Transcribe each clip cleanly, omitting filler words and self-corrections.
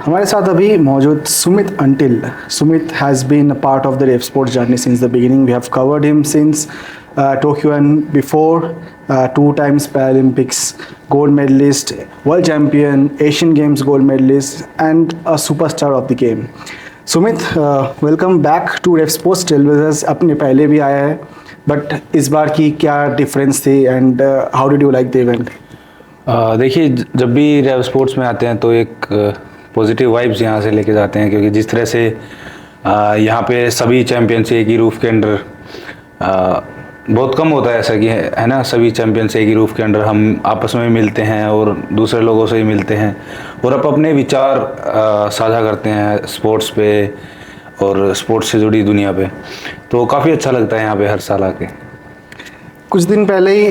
हमारे साथ अभी मौजूद Sumit until. Sumit has been a part of the Rev Sports journey since the beginning. We have covered him since Tokyo and before, two times Paralympics gold medalist, world champion, Asian Games gold medalist, and a superstar of the game. Sumit, welcome back to Rev Sports Television. अपने पहले भी आया है, but इस बार की क्या difference थी and how did you like the event? देखिए, जब भी रेव स्पोर्ट्स में आते हैं तो एक पॉजिटिव वाइब्स यहाँ से लेके जाते हैं, क्योंकि जिस तरह से यहाँ पे सभी चैंपियंस एक ही रूफ के अंडर, बहुत कम होता है ऐसा कि है ना, सभी चैंपियंस एक ही रूफ के अंडर हम आपस में मिलते हैं और दूसरे लोगों से ही मिलते हैं और अपने विचार साझा करते हैं स्पोर्ट्स पे और स्पोर्ट्स से जुड़ी दुनिया पे। तो काफ़ी अच्छा लगता है यहाँ पे हर साल आके। कुछ दिन पहले ही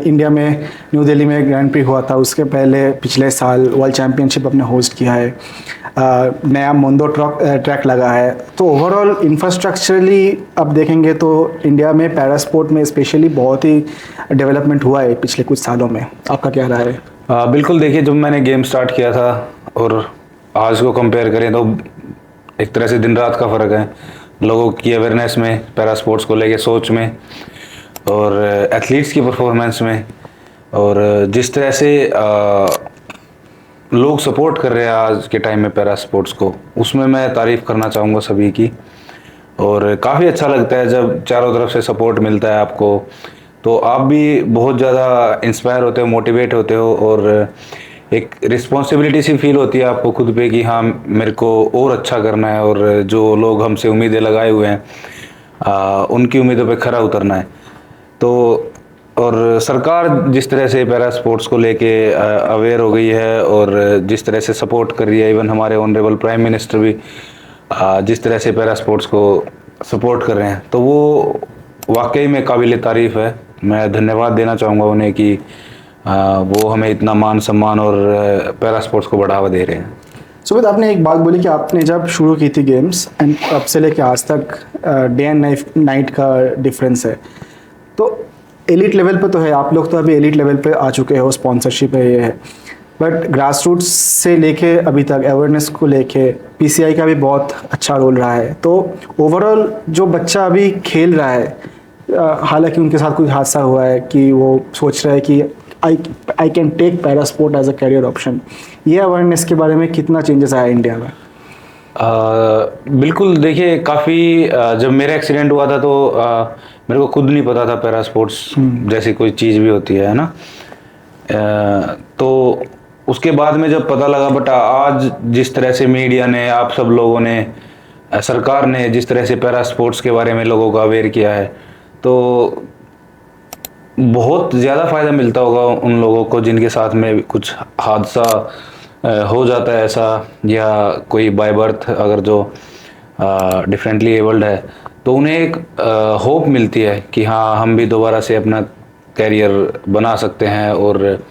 इंडिया में न्यू दिल्ली में ग्रैंड प्री हुआ था, उसके पहले पिछले साल वर्ल्ड चैम्पियनशिप अपने होस्ट किया है, नया मोंडो ट्रैक लगा है। तो ओवरऑल इंफ्रास्ट्रक्चरली अब देखेंगे तो इंडिया में पैरा स्पोर्ट में स्पेशली बहुत ही डेवलपमेंट हुआ है पिछले कुछ सालों में। आपका क्या राय है? बिल्कुल, देखिए, जब मैंने गेम स्टार्ट किया था और आज को कंपेयर करें तो एक तरह से दिन रात का फ़र्क है लोगों की अवेयरनेस में, पैरा स्पोर्ट्स को लेके सोच में और एथलीट्स की परफॉर्मेंस में, और जिस तरह से लोग सपोर्ट कर रहे हैं आज के टाइम में पैरा स्पोर्ट्स को, उसमें मैं तारीफ़ करना चाहूँगा सभी की। और काफ़ी अच्छा लगता है जब चारों तरफ से सपोर्ट मिलता है आपको, तो आप भी बहुत ज़्यादा इंस्पायर होते हो, मोटिवेट होते हो और एक रिस्पॉन्सिबिलिटी सी फील होती है आपको खुद पे कि हाँ, मेरे को और अच्छा करना है और जो लोग हमसे उम्मीदें लगाए हुए हैं उनकी उम्मीदों पे खरा उतरना है। तो और सरकार जिस तरह से पैरा स्पोर्ट्स को लेके अवेयर हो गई है और जिस तरह से सपोर्ट कर रही है, इवन हमारे ऑनरेबल प्राइम मिनिस्टर भी जिस तरह से पैरा स्पोर्ट्स को सपोर्ट कर रहे हैं, तो वो वाकई में काबिल तारीफ़ है। मैं धन्यवाद देना चाहूँगा उन्हें कि वो हमें इतना मान सम्मान और पैरा स्पोर्ट्स को बढ़ावा दे रहे हैं। सुमित, आपने एक बात बोली कि आपने जब शुरू की थी गेम्स एंड अब से लेके आज तक डे एंड नाइट का डिफरेंस है, तो एलिट लेवल पे तो है, आप लोग तो अभी एलिट लेवल पे आ चुके हो, स्पॉन्सरशिप है, ये है, बट ग्रास रूट्स से लेके अभी तक अवेयरनेस को लेके पीसीआई का भी बहुत अच्छा रोल रहा है। तो ओवरऑल जो बच्चा अभी खेल रहा है, हालांकि उनके साथ कोई हादसा हुआ है कि वो सोच रहा है कि I can take para sport as a career option, ये अवेयरनेस के बारे में कितना चेंजेस आया इंडिया में? बिल्कुल, देखिए, काफ़ी जब मेरा एक्सीडेंट हुआ था तो मेरे को खुद नहीं पता था पैरा स्पोर्ट्स जैसी कोई चीज़ भी होती है ना। तो उसके बाद में जब पता लगा, बट आज जिस तरह से मीडिया ने, आप सब लोगों ने, सरकार ने जिस तरह से पैरा स्पोर्ट्स के बारे में लोगों को अवेयर किया है, तो बहुत ज़्यादा फ़ायदा मिलता होगा उन लोगों को जिनके साथ में कुछ हादसा हो जाता है ऐसा, या कोई बाय बर्थ अगर जो डिफरेंटली एबल्ड है, तो उन्हें एक होप मिलती है कि हाँ, हम भी दोबारा से अपना कैरियर बना सकते हैं। और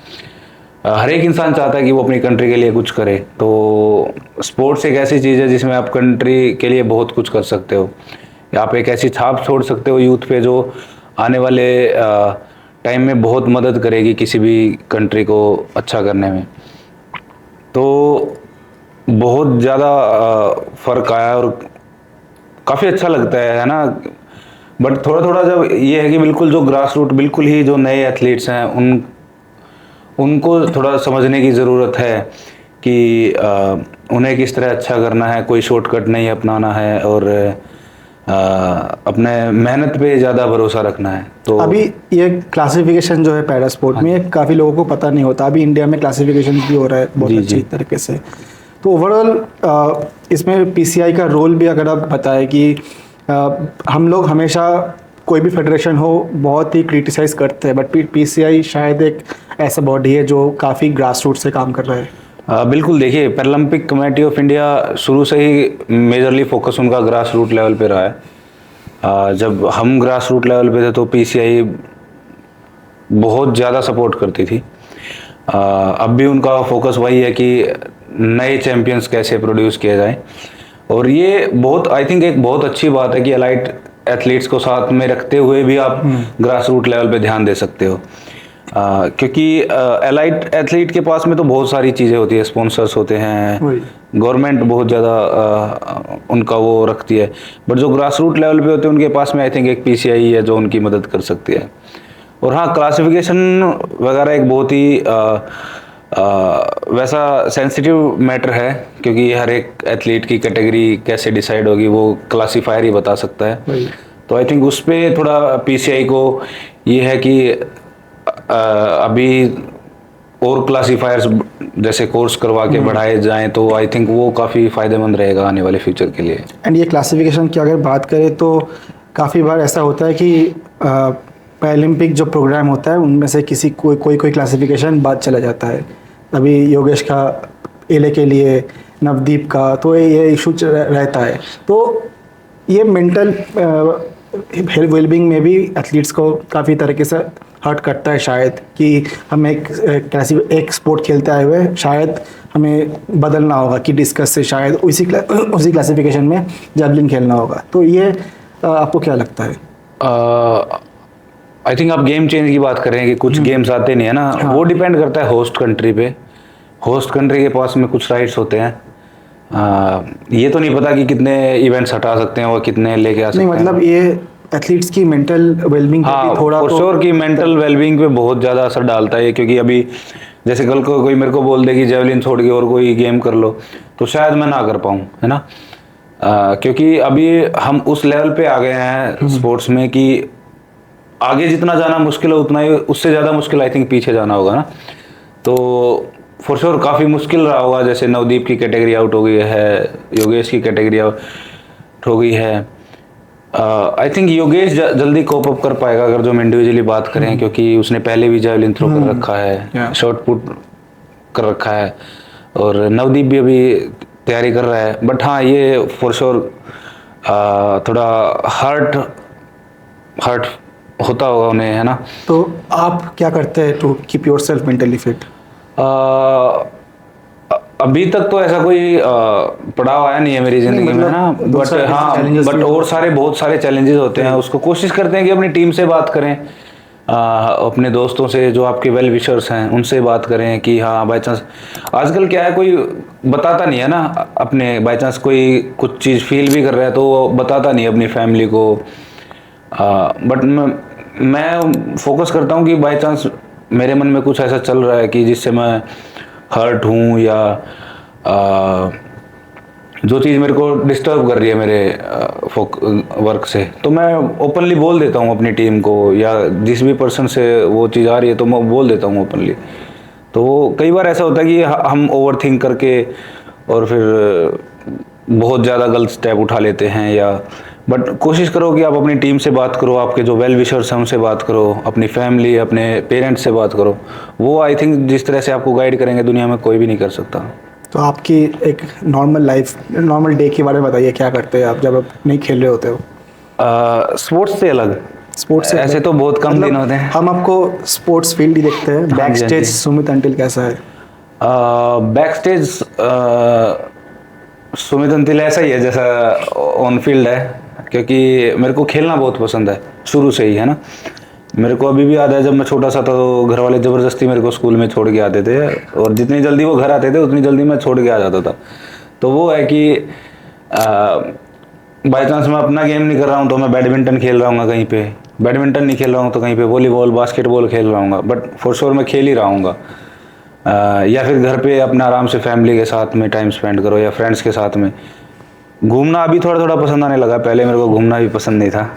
हर एक इंसान चाहता है कि वो अपनी कंट्री के लिए कुछ करे। तो स्पोर्ट्स एक ऐसी चीज़ है जिसमें आप कंट्री के लिए बहुत कुछ कर सकते हो, आप एक ऐसी छाप छोड़ सकते हो यूथ पे जो आने वाले टाइम में बहुत मदद करेगी किसी भी कंट्री को अच्छा करने में। तो बहुत ज़्यादा फ़र्क आया और काफ़ी अच्छा लगता है ना। बट थोड़ा थोड़ा जब ये है कि बिल्कुल जो ग्रास रूट, बिल्कुल ही जो नए एथलीट्स हैं, उनको थोड़ा समझने की ज़रूरत है कि उन्हें किस तरह अच्छा करना है, कोई शॉर्टकट नहीं अपनाना है और अपने मेहनत पे ज़्यादा भरोसा रखना है। तो अभी ये क्लासिफिकेशन जो है पैरा स्पोर्ट में, ये काफ़ी लोगों को पता नहीं होता। अभी इंडिया में क्लासिफिकेशन भी हो रहा है बहुत अच्छी तरीके से। तो ओवरऑल इसमें पीसीआई का रोल भी अगर आप बताएं कि हम लोग हमेशा कोई भी फेडरेशन हो बहुत ही क्रिटिसाइज़ करते हैं, बट पीसीआई शायद एक ऐसा बॉडी है जो काफ़ी ग्रास रूट से काम कर रहा है। बिल्कुल, देखिए, पैरालंपिक कमेटी ऑफ इंडिया शुरू से ही मेजरली फोकस उनका ग्रास रूट लेवल पे रहा है। जब हम ग्रास रूट लेवल पे थे तो पीसीआई बहुत ज़्यादा सपोर्ट करती थी। अब भी उनका फोकस वही है कि नए चैंपियंस कैसे प्रोड्यूस किया जाए, और ये बहुत, आई थिंक, एक बहुत अच्छी बात है कि एलाइट एथलीट्स को साथ में रखते हुए भी आप ग्रास रूट लेवल पे ध्यान दे सकते हो। क्योंकि एलाइट एथलीट के पास में तो बहुत सारी चीज़ें होती है, स्पॉन्सर्स होते हैं, वही। गवर्नमेंट बहुत ज़्यादा उनका वो रखती है, बट जो ग्रास रूट लेवल पे होते हैं उनके पास में आई थिंक एक पीसीआई है जो उनकी मदद कर सकती है। और हाँ, क्लासिफिकेशन वगैरह एक बहुत ही वैसा सेंसिटिव मैटर है, क्योंकि हर एक एथलीट की कैटेगरी कैसे डिसाइड होगी वो क्लासीफायर ही बता सकता है। वही। तो आई थिंक उस पे थोड़ा पीसीआई को ये है कि अभी और क्लासीफायर्स जैसे कोर्स करवा के बढ़ाए जाएं तो आई थिंक वो काफ़ी फ़ायदेमंद रहेगा आने वाले फ्यूचर के लिए। एंड ये क्लासिफिकेशन की अगर बात करें तो काफ़ी बार ऐसा होता है कि पैरालंपिक जो प्रोग्राम होता है उनमें से किसी कोई क्लासिफिकेशन बाद चला जाता है। अभी योगेश का एले के लिए, नवदीप का, तो ये इशू रहता है। तो ये मेंटल हेल्थ वेलबींग में भी एथलीट्स को काफ़ी तरीके से हर्ट करता है शायद, कि हम एक स्पोर्ट खेलते आए हुए शायद हमें बदलना होगा कि डिस्कस से शायद उसी क्लासिफिकेशन में जैवलिन खेलना होगा। तो ये आपको क्या लगता है? आई थिंक आप गेम चेंज की बात कर रहे हैं कि कुछ गेम्स आते नहीं है ना। हाँ। वो डिपेंड करता है होस्ट कंट्री पे। होस्ट कंट्री के पास में कुछ राइट्स होते हैं। ये तो नहीं पता कि कितने इवेंट्स हटा सकते हैं और कितने लेके आ सकते नहीं, हैं। मतलब ये एथलीट्स की मेंटल वेलबींग पे हाँ, भी थोड़ा फॉर श्योर की मेंटल वेलबींग पे बहुत ज़्यादा असर डालता है, क्योंकि अभी जैसे कल को कोई मेरे को बोल दे कि जेवलिन छोड़ के और कोई गेम कर लो, तो शायद मैं ना कर पाऊँ, है ना। क्योंकि अभी हम उस लेवल पे आ गए हैं स्पोर्ट्स में कि आगे जितना जाना मुश्किल है उतना ही, उससे ज़्यादा मुश्किल आई थिंक पीछे जाना होगा ना। तो फॉर श्योर काफ़ी मुश्किल रहा होगा। जैसे नवदीप की कैटेगरी आउट हो गई है, योगेश की कैटेगरी आउट हो गई है। आई थिंक योगेश जल्दी कोप अप कर पाएगा अगर जो हम इंडिविजुअली बात करें, क्योंकि उसने पहले भी जावलिन थ्रो कर रखा है, शॉर्ट पुट कर रखा है, और नवदीप भी अभी तैयारी कर रहा है। बट हाँ, ये फॉर श्योर थोड़ा हर्ट होता होगा उन्हें, है ना। तो आप क्या करते हैं to keep yourself mentally fit? अभी तक तो ऐसा कोई पड़ाव आया नहीं है मेरी जिंदगी में, मतलब ना। बट हाँ, challenges बट भी और सारे बहुत सारे चैलेंजेस होते हैं। उसको कोशिश करते हैं कि अपनी टीम से बात करें, अपने दोस्तों से जो आपके वेल विशर्स हैं उनसे बात करें कि हाँ, बाई चांस आजकल क्या है, कोई बताता नहीं है ना अपने, बाई चांस कोई कुछ चीज़ फील भी कर रहा है तो वो बताता नहीं अपनी फैमिली को। बट मैं फोकस करता हूँ कि बाई चांस मेरे मन में कुछ ऐसा चल रहा है कि जिससे मैं हर्ट हूँ, या जो चीज़ मेरे को डिस्टर्ब कर रही है मेरे वर्क से, तो मैं ओपनली बोल देता हूँ अपनी टीम को, या जिस भी पर्सन से वो चीज़ आ रही है तो मैं बोल देता हूँ ओपनली। तो वो कई बार ऐसा होता है कि हम ओवर थिंक करके और फिर बहुत ज़्यादा गलत स्टेप उठा लेते हैं, या बट कोशिश करो कि आप अपनी टीम से बात करो, आपके जो वेल विशर्स हैं उनसे बात करो, अपनी फैमिली, अपने पेरेंट्स से बात करो। वो आई थिंक जिस तरह से आपको गाइड करेंगे दुनिया में कोई भी नहीं कर सकता। तो आपकी एक नॉर्मल लाइफ, नॉर्मल डे के बारे में बताइए, क्या करते हैं आप जब आप नहीं खेल रहे होते हो? स्पोर्ट्स से अलग, स्पोर्ट्स से ऐसे तो बहुत कम दिन होते हैं। हम आपको स्पोर्ट्स फील्ड ही देखते हैं, बैक स्टेज सुमित अंटिल कैसा है? बैक स्टेज सुमित अंतिल ऐसा ही है जैसा ऑन फील्ड है, क्योंकि मेरे को खेलना बहुत पसंद है शुरू से ही, है ना। मेरे को अभी भी याद है जब मैं छोटा सा था तो घर वाले ज़बरदस्ती मेरे को स्कूल में छोड़ के आते थे, और जितनी जल्दी वो घर आते थे उतनी जल्दी मैं छोड़ के आ जाता था। तो वो है कि बाई चांस मैं अपना गेम नहीं कर रहा हूँ तो मैं बैडमिंटन खेल रहा हूँ कहीं पे, बैडमिंटन नहीं खेल रहा हूँ तो कहीं पे वॉलीबॉल, बास्केटबॉल खेल रहा हूँ, बट फॉर श्योर मैं खेल ही रहा हूँ। या फिर घर पे अपना आराम से फैमिली के साथ में टाइम स्पेंड करो, या फ्रेंड्स के साथ में घूमना अभी थोड़ा थोड़ा पसंद आने लगा। पहले मेरे को घूमना भी पसंद नहीं था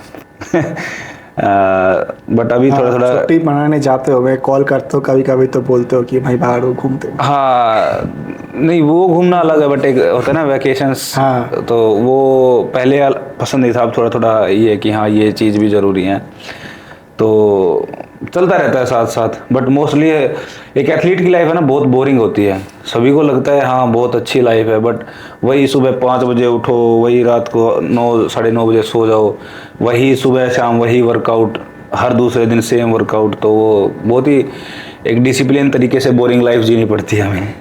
बट अभी थोड़ा थोड़ा। छुट्टी मनाने जाते हो, मैं कॉल करते हो कभी कभी तो बोलते हो कि भाई बाहर हो, घूमते हो। हाँ, नहीं वो घूमना अलग है, बट एक होता है ना वैकेशंस। हाँ। तो वो पहले पसंद नहीं था, अब थोड़ा थोड़ा ये है कि हाँ ये चीज़ भी ज़रूरी है, तो चलता रहता है साथ साथ। बट मोस्टली एक एथलीट की लाइफ है ना बहुत बोरिंग होती है। सभी को लगता है हाँ बहुत अच्छी लाइफ है, बट वही सुबह 5 बजे उठो, वही रात को 9 साढ़े 9 बजे सो जाओ, वही सुबह शाम वही वर्कआउट, हर दूसरे दिन सेम वर्कआउट। तो वो बहुत ही एक डिसिप्लिन तरीके से बोरिंग लाइफ जीनी पड़ती है हमें।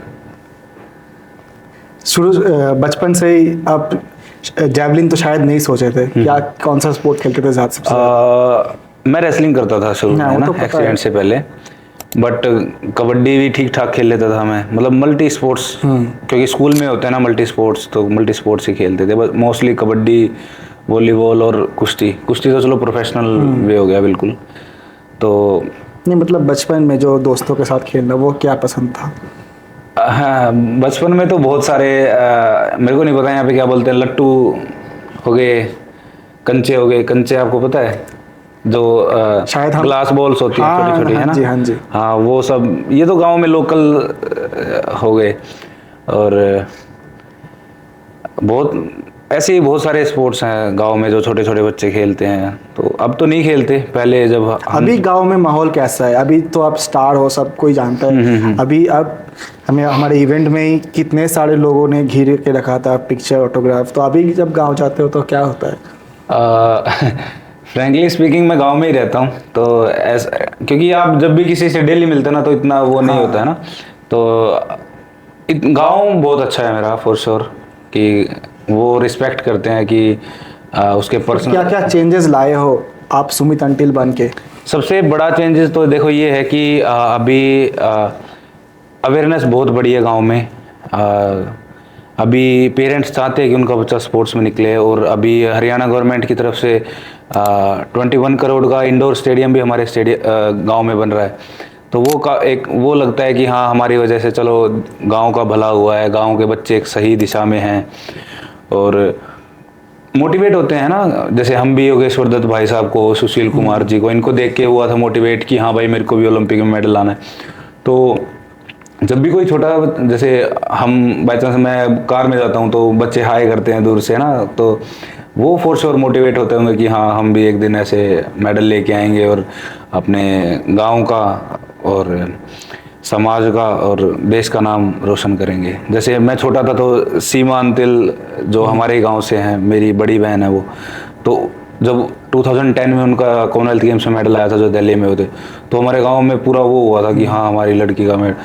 शुरू बचपन से ही आप जैवलिन तो शायद नहीं सोचे थे, क्या कौन सा स्पोर्ट खेलते थे ज़्यादा सबसे? मैं रेसलिंग करता था शुरू में ना, तो पता है। एक्सीडेंट से पहले। बट कबड्डी भी ठीक ठाक खेल लेता था मैं, मतलब मल्टी स्पोर्ट्स, क्योंकि स्कूल में होते हैं ना मल्टी स्पोर्ट्स, तो मल्टी स्पोर्ट्स ही खेलते थे बस, मोस्टली कबड्डी, वॉलीबॉल और कुश्ती। कुश्ती तो चलो प्रोफेशनल वे हो गया बिल्कुल। तो नहीं मतलब बचपन में जो दोस्तों के साथ खेलना वो क्या पसंद था? हाँ, बचपन में तो बहुत सारे मेरे को नहीं पता यहाँ पे क्या बोलते हैं, लट्टू हो गए, कंचे हो गए। कंचे आपको पता है, जो शायद हम ग्लास बॉल्स होती हैं छोटी छोटी, है ना? जी हाँ जी। हाँ, वो सब ये तो गांव में लोकल हो गए। और बहुत ऐसे ही बहुत सारे स्पोर्ट्स हैं गांव में जो छोटे छोटे बच्चे खेलते हैं। तो अब तो नहीं खेलते, पहले जब अभी गांव में माहौल कैसा है? अभी तो आप स्टार हो, सब कोई जानता है। अभी अब हमें हमारे इवेंट में ही कितने सारे लोगों ने घेर के रखा था, पिक्चर, ऑटोग्राफ। तो अभी जब गांव जाते हो तो क्या होता है? फ्रैंकली स्पीकिंग मैं गांव में ही रहता हूँ, तो ऐसा, क्योंकि आप जब भी किसी से डेली मिलते हैं ना तो इतना वो नहीं होता है ना। तो गांव बहुत अच्छा है मेरा फॉर श्योर, कि वो रिस्पेक्ट करते हैं कि उसके पर्सनल। क्या क्या चेंजेस लाए हो आप सुमित अंटिल बन के? सबसे बड़ा चेंजेस तो देखो ये है कि अभी अवेयरनेस बहुत बड़ी है गांव में। अभी पेरेंट्स चाहते हैं कि उनका बच्चा स्पोर्ट्स में निकले, और अभी हरियाणा गवर्नमेंट की तरफ से 21 करोड़ का इंडोर स्टेडियम भी हमारे गांव में बन रहा है। तो एक वो लगता है कि हाँ, हमारी वजह से चलो गांव का भला हुआ है, गांव के बच्चे एक सही दिशा में हैं और मोटिवेट होते हैं ना। जैसे हम भी योगेश्वर दत्त भाई साहब को, सुशील कुमार जी को, इनको देख के हुआ था मोटिवेट कि हाँ भाई मेरे को भी ओलंपिक में मेडल लाना है। तो जब भी कोई छोटा, जैसे हम बाई चांस मैं कार में जाता हूँ तो बच्चे हाय करते हैं दूर से ना, तो वो फॉर श्योर मोटिवेट होते होंगे कि हाँ हम भी एक दिन ऐसे मेडल लेके आएंगे और अपने गांव का और समाज का और देश का नाम रोशन करेंगे। जैसे मैं छोटा था तो सीमा अंतिल जो हमारे गांव से हैं, मेरी बड़ी बहन है वो, तो जब 2010 में उनका कॉमनवेल्थ गेम्स में मेडल आया था जो दिल्ली में होते, तो हमारे गांव में पूरा वो हुआ था कि हाँ हमारी लड़की का मेडल।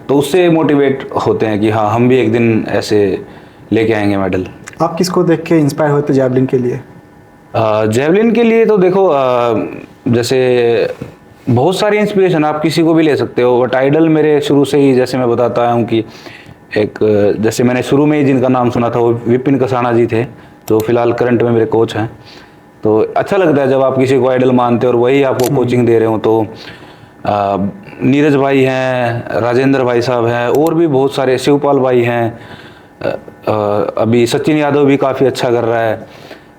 तो उससे मोटिवेट होते हैं कि हाँ हम भी एक दिन ऐसे लेके आएंगे मेडल। आप किसको देख के इंस्पायर होते जैवलिन के लिए? जैवलिन के लिए तो देखो जैसे बहुत सारी इंस्पिरेशन आप किसी को भी ले सकते हो, बट आइडल मेरे शुरू से ही, जैसे मैं बताता आया हूँ कि एक, जैसे मैंने शुरू में ही जिनका नाम सुना था वो विपिन कसाना जी थे, जो फिलहाल करंट में मेरे कोच हैं। तो अच्छा लगता है जब आप किसी को आइडल मानते हो और वही आपको कोचिंग दे रहे हो। तो नीरज भाई हैं, राजेंद्र भाई साहब हैं, और भी बहुत सारे, शिवपाल भाई हैं, अभी सचिन यादव भी काफ़ी अच्छा कर रहा है,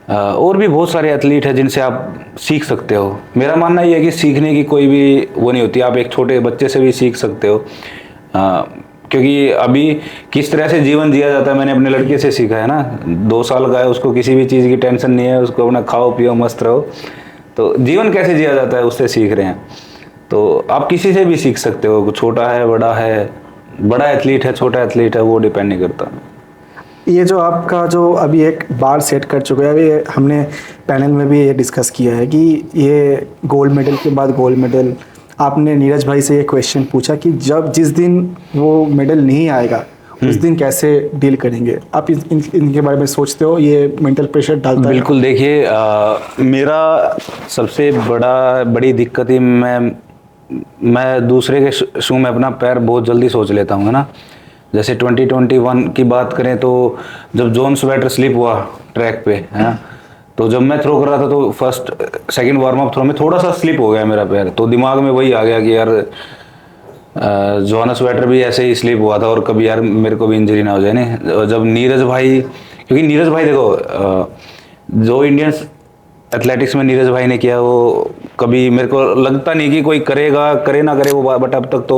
और भी बहुत सारे एथलीट हैं जिनसे आप सीख सकते हो। मेरा मानना ये है कि सीखने की कोई भी वो नहीं होती, आप एक छोटे बच्चे से भी सीख सकते हो। क्योंकि अभी किस तरह से जीवन जिया जाता है मैंने अपने लड़के से सीखा है ना। 2 साल का है, उसको किसी भी चीज़ की टेंशन नहीं है, उसको अपना खाओ पियो मस्त रहो। तो जीवन कैसे जिया जाता है उससे सीख रहे हैं। तो आप किसी से भी सीख सकते हो, छोटा है बड़ा है, बड़ा एथलीट है छोटा एथलीट है, वो डिपेंड नहीं करता। ये जो आपका जो अभी एक बार सेट कर चुके हैं, अभी हमने पैनल में भी ये डिस्कस किया है कि ये गोल्ड मेडल के बाद गोल्ड मेडल, आपने नीरज भाई से ये क्वेश्चन पूछा कि जब जिस दिन वो मेडल नहीं आएगा उस दिन कैसे डील करेंगे? आप इनके बारे में सोचते हो? ये मेंटल प्रेशर डालता है? बिल्कुल, देखिए मेरा सबसे बड़ी दिक्कत ही, मैं दूसरे के शू में अपना पैर बहुत जल्दी सोच लेता हूँ, है ना। जैसे 2021 की बात करें तो जब जॉन स्वेटर स्लिप हुआ ट्रैक पे, है ना, तो जब मैं थ्रो कर रहा था तो first second warm up throw में थोड़ा सा स्लिप हो गया मेरा पैर। तो दिमाग में वही आ गया कि यार जॉन स्वेटर भी ऐसे ही स्लिप हुआ था और कभी यार मेरे को भी इंजरी ना हो जाए। नहीं, जब नीरज भाई, क्योंकि नीरज भाई देखो जो इंडियंस एथलेटिक्स में नीरज भाई ने किया वो कभी मेरे को लगता नहीं कि कोई करेगा, करे ना करे वो, बट अब तक तो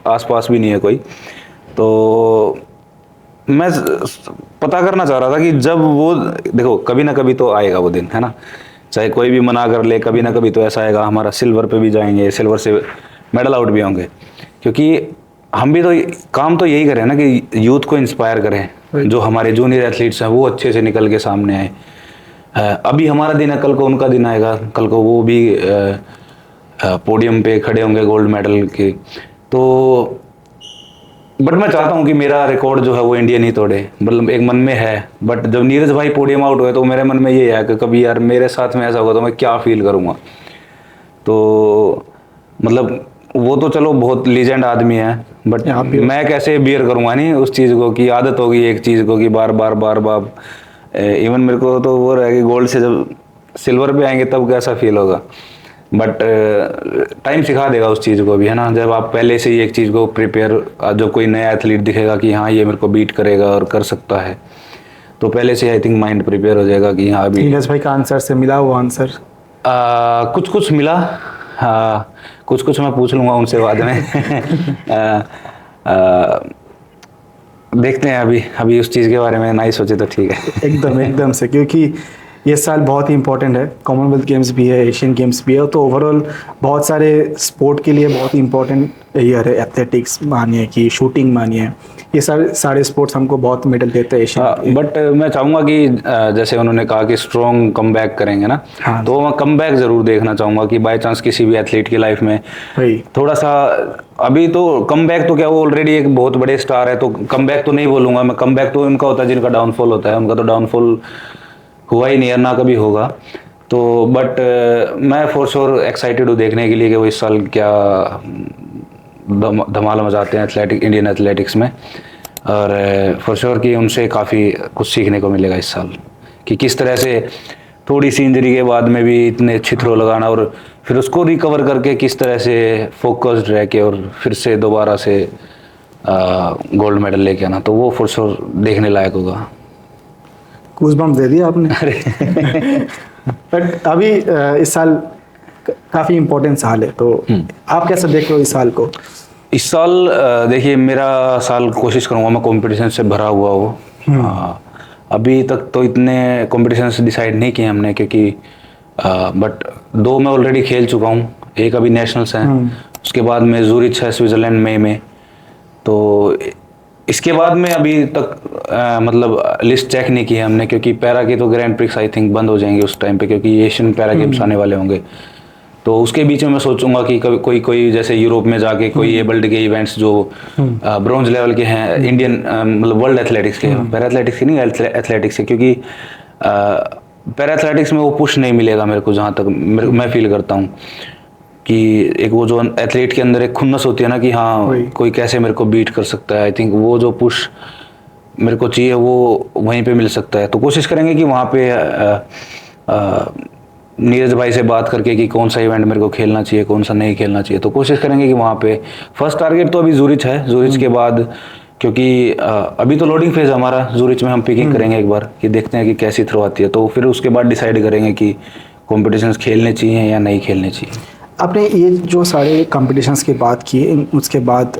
आसपास भी नहीं है कोई। तो मैं पता करना चाह रहा था कि जब वो, देखो कभी ना कभी तो आएगा वो दिन, है ना, चाहे कोई भी मना कर ले, कभी ना कभी तो ऐसा आएगा हमारा सिल्वर पे भी जाएंगे, सिल्वर से मेडल आउट भी होंगे। क्योंकि हम भी तो काम तो यही करें ना कि यूथ को इंस्पायर करें, जो हमारे जूनियर एथलीट्स हैं वो अच्छे से निकल के सामने आए। अभी हमारा दिन है, कल को उनका दिन आएगा, कल को वो भी पोडियम पे खड़े होंगे गोल्ड मेडल के। तो बट मैं चाहता हूँ कि मेरा रिकॉर्ड जो है वो इंडियन ही तोड़े, मतलब एक मन में है। बट जब नीरज भाई पोडियम आउट हुए तो मेरे मन में ये है कि कभी यार मेरे साथ में ऐसा होगा तो मैं क्या फील करूँगा। तो मतलब वो तो चलो बहुत लीजेंड आदमी है, बट आप भी- मैं कैसे बियर करूंगा नहीं उस चीज़ को, कि आदत होगी एक चीज़ को कि बार बार बार बार। इवन मेरे को तो वो रहेगी, गोल्ड से जब सिल्वर पे आएंगे तब कैसा फील होगा, बट टाइम सिखा देगा उस चीज़ को भी, है ना। जब आप पहले से ही एक चीज़ को प्रिपेयर, जब कोई नया एथलीट दिखेगा कि हाँ ये मेरे को बीट करेगा और कर सकता है, तो पहले से आई थिंक माइंड प्रिपेयर हो जाएगा कि हाँ अभी नीरज भाई का आंसर से मिला वो आंसर? कुछ कुछ मिला, हाँ कुछ कुछ मैं पूछ लूँगा उनसे बाद में। देखते हैं, अभी अभी उस चीज़ के बारे में नहीं सोचे तो ठीक है। एकदम एकदम से, क्योंकि ये साल बहुत ही इंपॉर्टेंट है, कॉमनवेल्थ गेम्स भी है, एशियन गेम्स भी है, तो ओवरऑल बहुत सारे स्पोर्ट के लिए बहुत ही इंपॉर्टेंट ईयर है। एथलेटिक्स मानिए कि शूटिंग मानिए, ये सारे स्पोर्ट्स हमको बहुत मेडल देते हैं एशियन। बट मैं चाहूँगा कि जैसे उन्होंने कहा कि स्ट्रॉन्ग कम बैक करेंगे ना, हाँ। तो मैं कम बैक ज़रूर देखना चाहूँगा कि बाय चांस किसी भी एथलीट की लाइफ में वही थोड़ा सा, अभी तो कम बैक तो क्या, वो ऑलरेडी एक बहुत बड़े स्टार है, तो कम बैक तो नहीं बोलूँगा मैं, कम बैक तो उनका होता है जिनका डाउनफॉल होता है, उनका तो डाउनफॉल हुआ ही नहीं है ना, कभी होगा। तो बट मैं फॉर श्योर एक्साइटेड हूँ देखने के लिए कि वो इस साल क्या धमाल मचाते हैं एथलेटिक, इंडियन एथलेटिक्स में, और फॉर श्योर कि उनसे काफ़ी कुछ सीखने को मिलेगा इस साल, कि किस तरह से थोड़ी सी इंजरी के बाद में भी इतने अच्छी थ्रो लगाना और फिर उसको रिकवर करके किस तरह से फोकस्ड रह के और फिर से दोबारा से गोल्ड मेडल लेके आना, तो वो फॉर श्योर देखने लायक होगा। गूज़बम्प्स दे दिया आपने। बट अभी इस साल काफ़ी इम्पोर्टेंट साल है, तो आप कैसे देख रहे हो इस साल को? इस साल देखिए, मेरा साल कोशिश करूँगा मैं कंपटीशन से भरा हुआ हो। अभी तक तो इतने कंपटीशन से डिसाइड नहीं किए हमने, क्योंकि बट 2 मैं ऑलरेडी खेल चुका हूँ, एक अभी नेशनल्स हैं, उसके बाद में ज़ूरिच है स्विट्ज़रलैंड मई में, तो इसके बाद में अभी तक मतलब लिस्ट चेक नहीं की है हमने, क्योंकि पैरा के तो ग्रैंड प्रिक्स आई थिंक बंद हो जाएंगे उस टाइम पे, क्योंकि एशियन पैरा गेम्स आने वाले होंगे। तो उसके बीच में मैं सोचूंगा कि कभी कोई जैसे यूरोप में जाके कोई एबल्ड के इवेंट्स जो ब्रॉन्ज लेवल के हैं, इंडियन मतलब वर्ल्ड एथलेटिक्स के, पैरा एथलेटिक्स के नहीं, एथलेटिक्स के, क्योंकि पैरा एथलेटिक्स में वो पुश नहीं मिलेगा मेरे को, जहाँ तक मैं फील करता हूँ कि एक वो जो एथलीट के अंदर एक खुन्नस होती है ना कि हाँ कोई कैसे मेरे को बीट कर सकता है, आई थिंक वो जो पुश मेरे को चाहिए वो वहीं पे मिल सकता है। तो कोशिश करेंगे कि वहाँ पे नीरज भाई से बात करके कि कौन सा इवेंट मेरे को खेलना चाहिए, कौन सा नहीं खेलना चाहिए, तो कोशिश करेंगे कि वहाँ पे फर्स्ट टारगेट तो अभी ज़ूरिच है, ज़ूरिच के बाद, क्योंकि अभी तो लोडिंग फेज हमारा, ज़ूरिच में हम पिकिंग करेंगे एक बार कि देखते हैं कि कैसी थ्रो आती है, तो फिर उसके बाद डिसाइड करेंगे कि कॉम्पिटिशन्स खेलने चाहिए या नहीं खेलने चाहिए। आपने ये जो सारे कॉम्पिटिशन्स की बात की, उसके बाद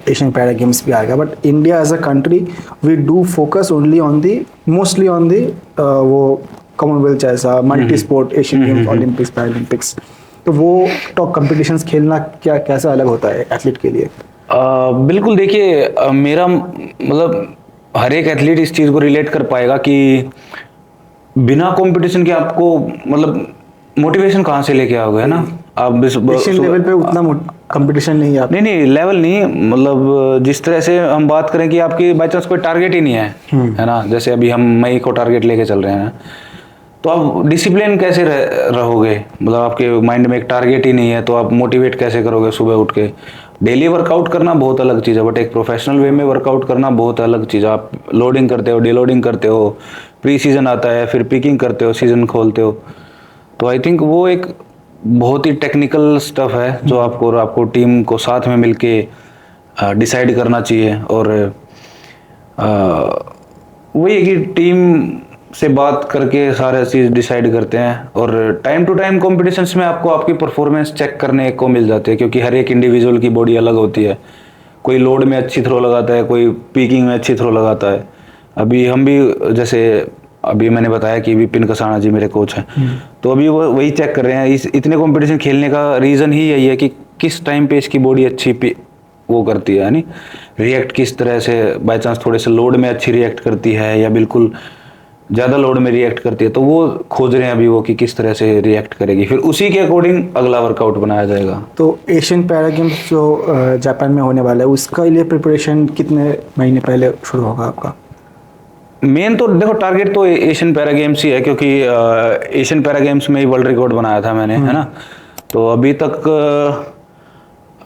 एशियन पैरा गेम्स भी आएगा, but India as a country we do focus only on the mostly on the वो कॉमनवेल्थ जैसा multi sport Asian Games, Olympics, Paralympics, तो वो टॉप कॉम्पिटिशन्स खेलना क्या कैसा अलग होता है एथलीट के लिए? बिल्कुल, देखिए मेरा मतलब हर एक एथलीट इस चीज़ को रिलेट कर पाएगा कि बिना कंपटीशन के आपको मतलब मोटिवेशन कहाँ से लेके आओगे, है ना। आप एशियन लेवल पे उतना कंपटीशन नहीं है आप? नहीं लेवल नहीं, मतलब जिस तरह से हम बात करें कि आपकी बाई चांस कोई टारगेट ही नहीं है ना, जैसे अभी हम मई को टारगेट लेके चल रहे हैं, तो आप डिसिप्लिन कैसे रहोगे, मतलब आपके माइंड में एक टारगेट ही नहीं है, तो आप मोटिवेट कैसे करोगे सुबह उठ के? डेली वर्कआउट करना बहुत अलग चीज़ है, बट एक प्रोफेशनल वे में वर्कआउट करना बहुत अलग चीज़ है। आप लोडिंग करते हो, डीलोडिंग करते हो, प्री सीजन आता है, फिर पिकिंग करते हो, सीजन खोलते हो, तो आई थिंक वो एक बहुत ही टेक्निकल स्टफ है जो आपको टीम को साथ में मिलके डिसाइड करना चाहिए, और वही है कि टीम से बात करके सारे चीज़ डिसाइड करते हैं, और टाइम टू टाइम कॉम्पिटिशन्स में आपको आपकी परफॉर्मेंस चेक करने को मिल जाती है, क्योंकि हर एक इंडिविजुअल की बॉडी अलग होती है, कोई लोड में अच्छी थ्रो लगाता है, कोई पीकिंग में अच्छी थ्रो लगाता है। अभी हम भी जैसे अभी मैंने बताया कि विपिन कसाना जी मेरे कोच हैं, तो अभी वो वही चेक कर रहे हैं, इस इतने कंपटीशन खेलने का रीज़न ही यही है कि किस टाइम पे इसकी बॉडी अच्छी वो करती है, यानी रिएक्ट किस तरह से, बाई चांस थोड़े से लोड में अच्छी रिएक्ट करती है या बिल्कुल ज़्यादा लोड में रिएक्ट करती है, तो वो खोज रहे हैं अभी वो कि किस तरह से रिएक्ट करेगी, फिर उसी के अकॉर्डिंग अगला वर्कआउट बनाया जाएगा। तो एशियन पैरा गेम्स जो जापान में होने वाला है, उसका लिए प्रिपरेशन कितने महीने पहले शुरू होगा आपका? मेन तो देखो टारगेट तो एशियन पैरा गेम्स ही है, क्योंकि एशियन पैरा गेम्स में ही वर्ल्ड रिकॉर्ड बनाया था मैंने, है ना। तो अभी तक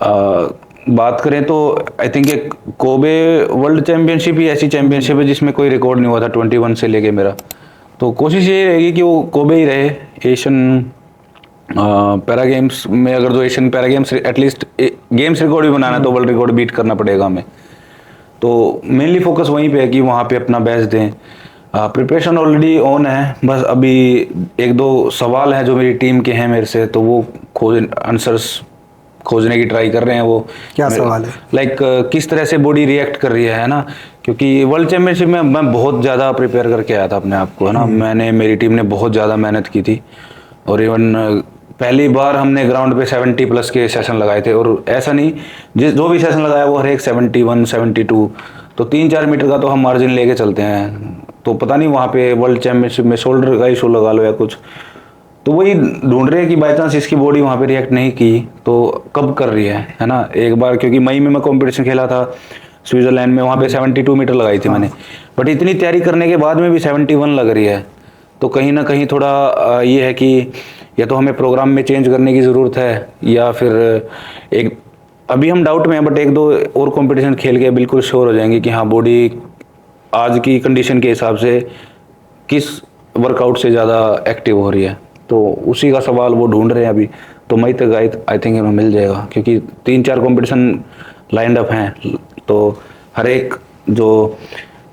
बात करें तो आई थिंक एक कोबे वर्ल्ड चैंपियनशिप ही ऐसी चैंपियनशिप है जिसमें कोई रिकॉर्ड नहीं हुआ था 21 से लेके मेरा। तो कोशिश ये रहेगी कि वो कोबे ही रहे एशियन पैरा गेम्स में। अगर जो Asian para games at least games record भी बनाना है तो वर्ल्ड रिकॉर्ड बीट करना पड़ेगा हमें। तो मेनली फोकस वहीं पे है कि वहाँ पे अपना बेस्ट दें। प्रिपरेशन ऑलरेडी ऑन है, बस अभी एक दो सवाल हैं जो मेरी टीम के हैं मेरे से, तो वो आंसर्स खोजने की ट्राई कर रहे हैं। वो क्या सवाल है? लाइक किस तरह से बॉडी रिएक्ट कर रही है ना, क्योंकि वर्ल्ड चैंपियनशिप में मैं बहुत ज़्यादा प्रिपेयर करके आया था अपने आप को, है ना। मेरी टीम ने बहुत ज़्यादा मेहनत की थी, और इवन पहली बार हमने ग्राउंड पे 70+ के सेशन लगाए थे। और ऐसा नहीं, जो भी सेशन लगाया वो हर एक 71, 72, तो 3-4 मीटर का तो हम मार्जिन लेके चलते हैं। तो पता नहीं वहाँ पे वर्ल्ड चैंपियनशिप में शोल्डर का इशू लगा लो या कुछ, तो वही ढूंढ रहे हैं कि बाई चांस इसकी बॉडी वहाँ पे रिएक्ट नहीं की तो कब कर रही है ना। एक बार क्योंकि मई में मैं कंपटीशन खेला था स्विट्जरलैंड में, वहाँ पे 72 मीटर लगाई थी मैंने, बट इतनी तैयारी करने के बाद में भी 71 लग रही है। तो कहीं ना कहीं थोड़ा ये है कि या तो हमें प्रोग्राम में चेंज करने की ज़रूरत है, या फिर एक अभी हम डाउट में हैं, बट एक दो और कंपटीशन खेल के बिल्कुल श्योर हो जाएंगे कि हाँ बॉडी आज की कंडीशन के हिसाब से किस वर्कआउट से ज़्यादा एक्टिव हो रही है। तो उसी का सवाल वो ढूंढ रहे हैं अभी। तो मई तक आई थिंक हमें मिल जाएगा, क्योंकि 3-4 कंपटीशन लाइंड अप हैं। तो हर एक जो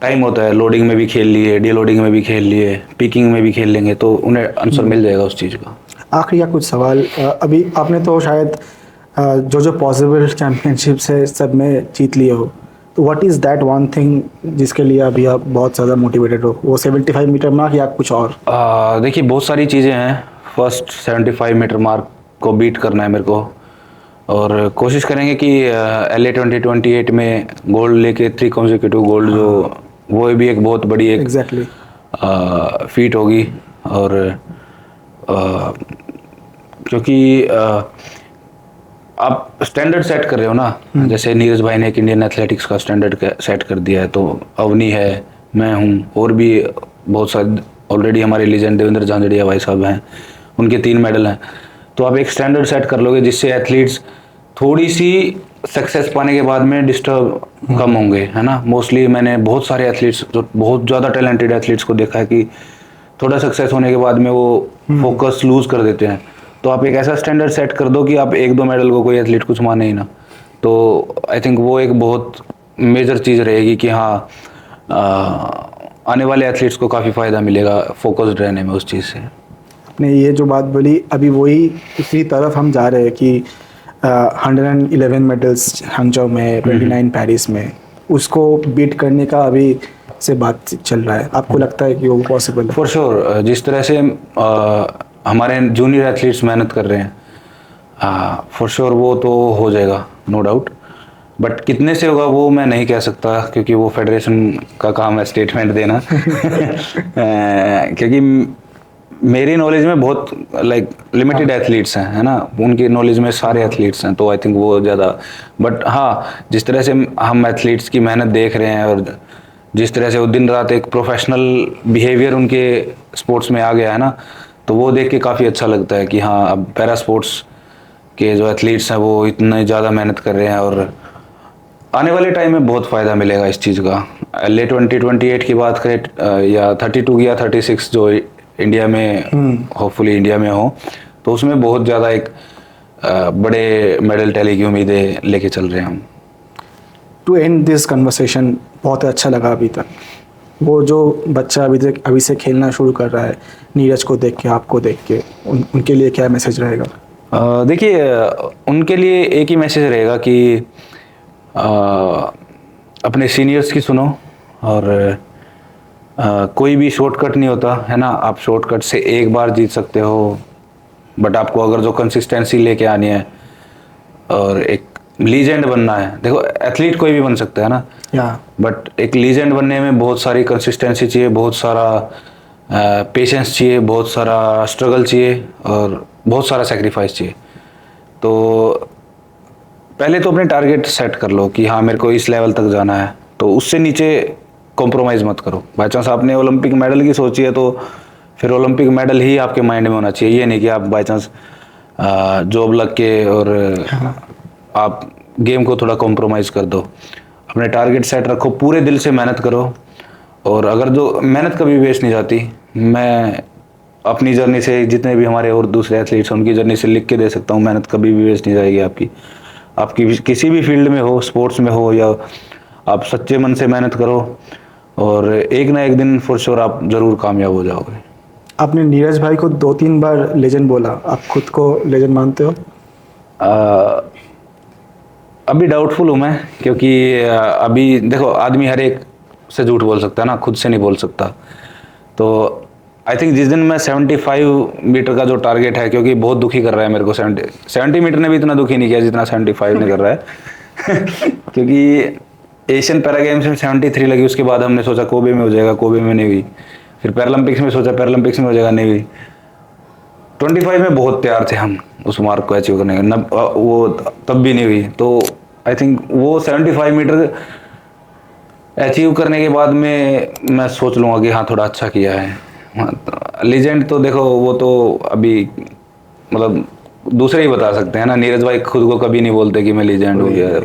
टाइम होता है, लोडिंग में भी खेल लिए, डी लोडिंग में भी खेल लिए, पिकिंग में भी खेल लेंगे, तो उन्हें आंसर मिल जाएगा उस चीज़ का। आखिरी का कुछ सवाल, अभी आपने तो शायद जो पॉसिबल चैम्पियनशिप्स है सब में जीत लिए हो, तो what is that one thing जिसके लिए अभी आप बहुत ज़्यादा मोटिवेटेड हो? वो 75 मीटर मार्क या कुछ और? देखिए बहुत सारी चीज़ें हैं। फर्स्ट 75 मीटर मार्क को बीट करना है मेरे को, और कोशिश करेंगे कि LA 2028 में गोल्ड लेके 3 कॉन्सेक्यूटिव गोल्ड, जो वो भी एक बहुत बड़ी एक एग्जैक्टली फीट होगी। और क्योंकि आप स्टैंडर्ड सेट कर रहे हो ना, जैसे नीरज भाई ने एक इंडियन एथलेटिक्स का स्टैंडर्ड सेट कर दिया है, तो अवनी है, मैं हूँ, और भी बहुत सारे ऑलरेडी हमारे लीजेंड देवेंद्र झांझड़िया भाई साहब हैं, उनके 3 मेडल हैं। तो आप एक स्टैंडर्ड सेट कर लोगे जिससे एथलीट्स थोड़ी सी सक्सेस पाने के बाद में डिस्टर्ब कम होंगे, है ना। मोस्टली मैंने बहुत सारे एथलीट्स, जो बहुत ज़्यादा टैलेंटेड एथलीट्स को देखा है कि थोड़ा सक्सेस होने के बाद में वो फोकस लूज कर देते हैं। तो आप एक ऐसा स्टैंडर्ड सेट कर दो कि आप 1-2 मेडल को कोई एथलीट कुछ माने ही ना। तो आई थिंक वो एक बहुत मेजर चीज़ रहेगी कि हाँ आने वाले एथलीट्स को काफ़ी फ़ायदा मिलेगा फोकस्ड रहने में उस चीज़ से। आपने ये जो बात बोली, अभी वही उसी तरफ हम जा रहे हैं कि 111 मेडल्स हांगझाओ में, 29 पेरिस में, उसको बीट करने का अभी से बात चल रहा है। आपको लगता है कि वो पॉसिबल है? For sure. जिस तरह से हमारे जूनियर एथलीट्स मेहनत कर रहे हैं, फॉर श्योर वो तो हो जाएगा, नो डाउट। बट कितने से होगा वो मैं नहीं कह सकता, क्योंकि वो फेडरेशन का काम है स्टेटमेंट देना। क्योंकि मेरी नॉलेज में बहुत लिमिटेड एथलीट्स हैं, है ना, उनकी नॉलेज में सारे एथलीट्स हैं, तो आई थिंक वो ज़्यादा। बट हाँ, जिस तरह से हम एथलीट्स की मेहनत देख रहे हैं, और जिस तरह से वो दिन रात एक प्रोफेशनल बिहेवियर उनके स्पोर्ट्स में आ गया है ना, तो वो देख के काफ़ी अच्छा लगता है कि हाँ अब पैरा स्पोर्ट्स के जो एथलीट्स हैं वो इतने ज़्यादा मेहनत कर रहे हैं, और आने वाले टाइम में बहुत फ़ायदा मिलेगा इस चीज़ का। LA 2028 की बात करें, या 32 या 36 जो इंडिया में होपफुली इंडिया में हो, तो उसमें बहुत ज़्यादा एक बड़े मेडल टैली की उम्मीदें लेके चल रहे हैं हम। टू एंड दिस कन्वर्सेशन, बहुत अच्छा लगा अभी तक। वो जो बच्चा अभी से खेलना शुरू कर रहा है, नीरज को देख के, आपको देख के, उनके लिए क्या मैसेज रहेगा? देखिए उनके लिए एक ही मैसेज रहेगा कि अपने सीनियर्स की सुनो, और कोई भी शॉर्टकट नहीं होता, है ना। आप शॉर्टकट से एक बार जीत सकते हो, बट आपको अगर जो कंसिस्टेंसी लेके आनी है और एक लीजेंड बनना है, देखो एथलीट कोई भी बन सकता है ना, बट एक लीजेंड बनने में बहुत सारी कंसिस्टेंसी चाहिए, बहुत सारा पेशेंस चाहिए, बहुत सारा स्ट्रगल चाहिए, और बहुत सारा सेक्रीफाइस चाहिए। तो पहले तो अपने टारगेट सेट कर लो कि हाँ मेरे को इस लेवल तक जाना है, तो उससे नीचे कॉम्प्रोमाइज़ मत करो। बाई चांस आपने ओलंपिक मेडल की सोची है, तो फिर ओलंपिक मेडल ही आपके माइंड में होना चाहिए। ये नहीं कि आप बाई चांस जॉब लग के और आप गेम को थोड़ा कॉम्प्रोमाइज़ कर दो, अपने टारगेट सेट रखो, पूरे दिल से मेहनत करो। और अगर जो मेहनत कभी वेस्ट नहीं जाती, मैं अपनी जर्नी से, जितने भी हमारे और दूसरे एथलीट्स हैं उनकी जर्नी से लिख के दे सकता हूँ, मेहनत कभी भी वेस्ट नहीं जाएगी आपकी। आपकी किसी भी फील्ड में हो, स्पोर्ट्स में हो, या आप सच्चे मन से मेहनत करो और एक ना एक दिन फॉर श्योर आप ज़रूर कामयाब हो जाओगे। आपने नीरज भाई को 2-3 बार लेजेंड बोला, आप खुद को लेजेंड मानते हो? अभी डाउटफुल हूँ मैं, क्योंकि अभी देखो आदमी हर एक से झूठ बोल सकता है ना, खुद से नहीं बोल सकता। तो आई थिंक जिस दिन मैं 75 मीटर का जो टारगेट है, क्योंकि बहुत दुखी कर रहा है मेरे को, 70 मीटर ने भी इतना दुखी नहीं किया जितना 75 ने कर रहा है क्योंकि एशियन पैरा गेम्स में 73 लगी, उसके बाद हमने सोचा कोबे में हो जाएगा, कोबे में नहीं हुई। फिर पैरालंपिक्स में सोचा पैरालंपिक्स में हो जाएगा, नहीं हुई। 25 में बहुत तैयार थे हम उस मार्क को अचीव करने का, वो तब भी नहीं हुई। तो आई थिंक वो 75 मीटर अचीव करने के बाद में मैं सोच लूँगा कि हाँ थोड़ा अच्छा किया है। लीजेंड तो देखो वो तो अभी मतलब दूसरे ही बता सकते हैं ना, नीरज भाई खुद को कभी नहीं बोलते कि मैं लीजेंड हो गया।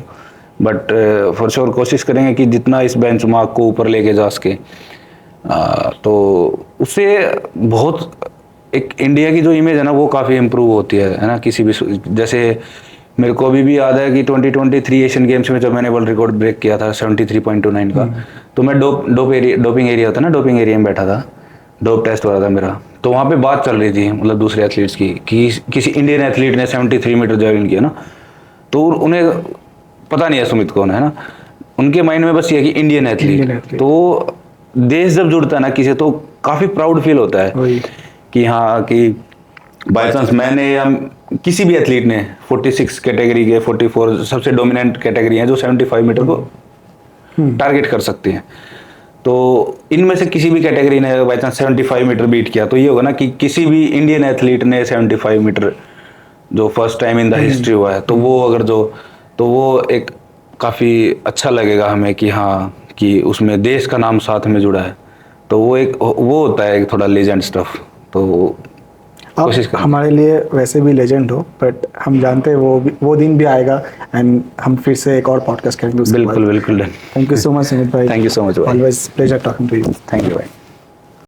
बट फॉर श्योर कोशिश करेंगे कि जितना इस बेंच मार्क को ऊपर लेके जा सके। तो उससे बहुत एक इंडिया की जो इमेज है ना वो काफ़ी इम्प्रूव होती है ना। किसी भी जैसे मेरे को अभी भी याद है कि 2023 एशियन गेम्स में जब मैंने वर्ल्ड रिकॉर्ड ब्रेक किया था 73.29 का, तो मैं डोपिंग एरिया होता है ना, डोपिंग एरिया में बैठा था, डोप टेस्ट हो रहा था मेरा। तो वहाँ पे बात चल रही थी मतलब दूसरे एथलीट्स की कि किसी इंडियन एथलीट ने 73 मीटर जॉइन किया ना, तो उन्हें पता नहीं है सुमित कौन है ना, उनके माइंड में बस ये है कि इंडियन एथलीट। तो देश जब जुड़ता है ना किसी, तो काफ़ी प्राउड फील होता है कि हाँ कि बाय चांस मैंने या किसी भी एथलीट ने 46 कैटेगरी के 44 सबसे डोमिनेंट कैटेगरी हैं जो 75 मीटर को टारगेट कर सकती हैं, तो इनमें से किसी भी कैटेगरी ने बाय चांस 75 मीटर बीट किया, तो ये होगा ना कि किसी भी इंडियन एथलीट ने 75 मीटर जो first time in the history हुआ है, तो वो अगर जो तो वो एक काफ़ी अच्छा लगेगा हमें कि हाँ कि उसमें देश का नाम साथ में जुड़ा है। तो वो एक वो होता है एक थोड़ा लेजेंड स्टफ। तो आप हमारे लिए वैसे भी लेजेंड हो, बट हम जानते हैं वो दिन भी आएगा एंड हम फिर से एक और पॉडकास्ट करेंगे। बिल्कुल बिल्कुल। Thank you so much Sumit भाई। थैंक यू सो मच भाई। Always pleasure talking to you. Thank you भाई।